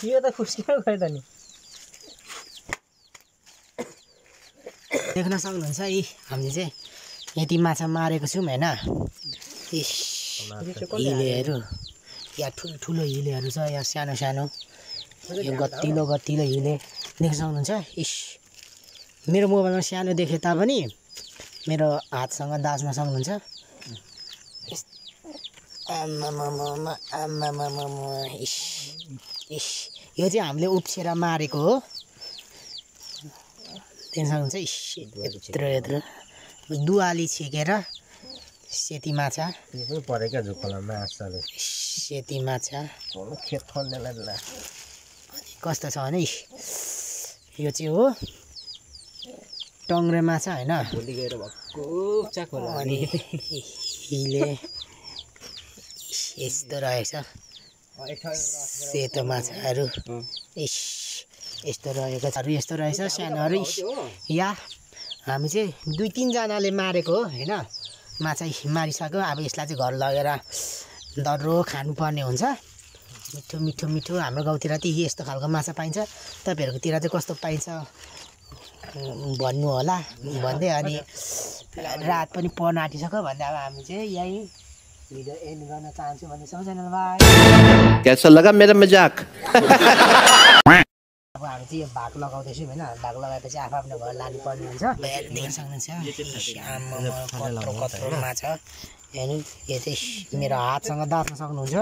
यो त खुस्कियो गयो त नि देख्न सक्नुहुन्छ यी हामीले चाहिँ यति माछा मारेको छौँ हैन इस हिलेहरू यहाँ ठुलो हिलेहरू छ यहाँ सानो सानो यो गतिलो हिले देख्न सक्नुहुन्छ इस मेरो मोबाइलमा सानो देखे तापनि मेरो हातसँग दाच्न सक्नुहुन्छ इस इस यो चाहिँ हामीले उप्सेर मारेको हो देख्न सक्नुहुन्छ इस यत्रो दुवाली छेकेर सेती माछा यो पनि परेका झुक्कला माछाले सेती माछा खेत खन्नेलाई ल अनि कस्तो छ भने यो चाहिँ हो टङ्ग्रे माछा हैन भोलि गएर भक्कु चाक होला अनि हिले यस्तो रहेछ सेतो माछाहरू इस यस्तो रहेको छ यस्तो रहेछ सानोहरू या हामी चाहिँ 2-3 जनाले मारेको हो हैन माछा मारिसक्यो अब यसलाई चाहिँ घर लगेर दर्रो खानुपर्ने हुन्छ मिठो मिठो मिठो हाम्रो गाउँतिर त यस्तो खालको माछा पाइन्छ तपाईहरुकोतिर चाहिँ कस्तो पाइन्छ भन्नु होला भन्दै अनि रात पनि पर्न आँटिसक्यो भन्दै अब हामी चाहिँ यही भिडियो एन्ड गर्न चाहन्छु भन्ने सबैजनालाई बाइ कैसा लगा मेरा मजाक अब हामी चाहिँ यो भाग लगाउँदैछौँ हैन भाग लगाएपछि आफ्नो घर लानुपर्ने हुन्छ देख्न सक्नुहुन्छ कत्रो माछा हेर्नु यो चाहिँ मेरो हातसँग दाच्न सक्नुहुन्छ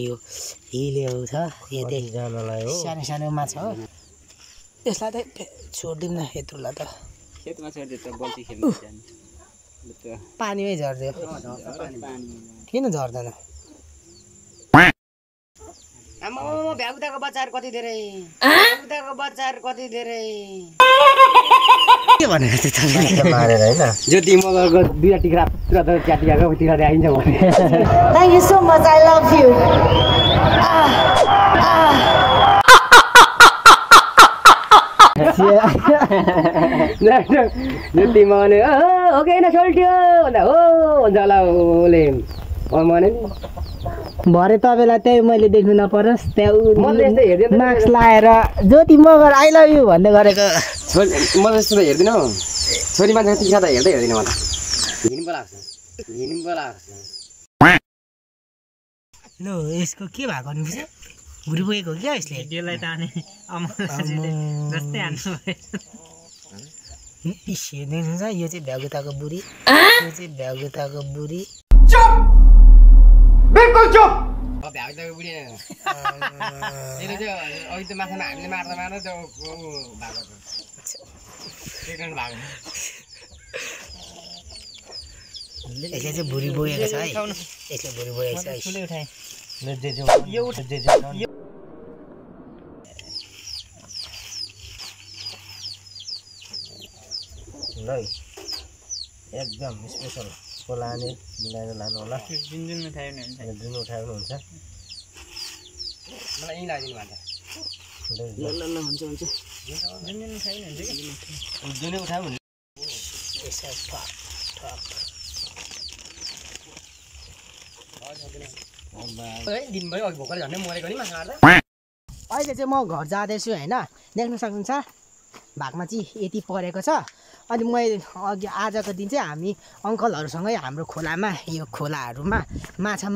यो हिलेहरू छ यो जानलाई हो सानो सानो माछा हो यसलाई त छोड्दिउँ न यत्रोलाई त खेतमा छोड्दियो त बल्छी खेल्नु जान्छ पानीमै झर्दियो किन झर्दैन आमा भ्यागुताको बच्चाहरु कति धेरै भ्यागुताको बच्चाहरु कति धेरै के भनेको थियो तपाईले मारेर हैन ज्योति मगरको दुईटा टिक्रा पुरा त च्याटियाको टिक्रा आइन्छ भने thank you so much I love you Jyoti मगरले ओके न सोल्ट्यो भन्दा हो भन्छ होला ओले मने भरे तपाईलाई त्यही मैले देख्नु नपरोस् त्यहाँ मास्क लाएर ज्योति मगर आई लभ यू भन्दै गरेको म जस्तो त हेर्दिन हौ छोरी मान्छे टिक्रा त हेर्दिन म त हिँड्नु लाग्छ लो यसको के भएको नि बुझ्यो भुरी बोकेको क्या यसले भिडियोलाई ताने जस्तै हान्नु इसे देख्नुहुन्छ यो चाहिँ भ्यागुताको बुढी यो चाहिँ भ्यागुताको बुढी बिल्कुल चुप अब भ्यागुताको बुढी हैन यसले चाहिँ अघि त माछामा हामीले मार्दा त्यो भएको सेकेन्ड भएको यसले चाहिँ भुरी बोकेको छ है यसले भुरी बोकेको छ ठुलै उठाए ल एकदम स्पेशल लाने मिलाएर लानु होला जुन उठायो भने हुन्छ जुन उठायो भने हुन्छ मलाई यही लागिदिनु भन्छ ल हुन्छ हुन्छ जुन उठायो भने हुन्छ कि जुनै उठायो भने यसो ठक दिनभरि अघि भोकले झन्डै मरेको नि माछा मार्दा अहिले चाहिँ म घर जाँदैछु हैन देख्न सक्नुहुन्छ भागमा चाहिँ यति परेको छ अनि मैले अघि आजको दिन चाहिँ हामी अङ्कलहरूसँगै हाम्रो खोलामा यो खोलाहरूमा माछा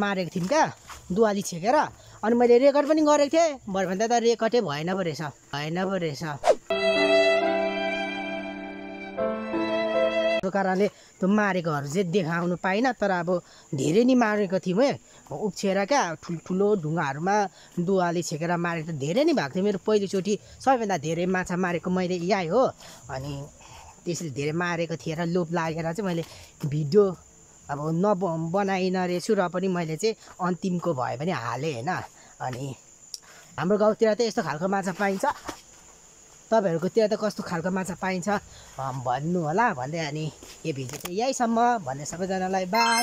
मारेको थियौँ क्या दुवाली छेकेर अनि मैले रेकर्ड पनि गरेको थिएँ भरे भन्दा त रेकर्डै भएन पो रहेछ त्यो कारणले त्यो मारेकोहरू चाहिँ देखाउनु पाइनँ तर अब धेरै नै मारेको थियौँ है उप्छेर क्या ठुल्ठुलो ढुङ्गाहरूमा दुवाली छेकेर मारेको त धेरै नै भएको थियो मेरो पहिलोचोटि सबैभन्दा धेरै माछा मारेको मैले यही हो अनि त्यसले धेरै मारेको थिएँ र लोभ लागेर चाहिँ मैले भिडियो अब बनाइन रहेछु र पनि मैले चाहिँ अन्तिमको भए पनि हालेँ होइन अनि हाम्रो गाउँतिर त यस्तो खालको माछा पाइन्छ तपाईहरुकोतिर त कस्तो खालको माछा पाइन्छ भन्नु होला भन्दै अनि यो भिडियो चाहिँ यहीसम्म भन्ने सबैजनालाई बाई।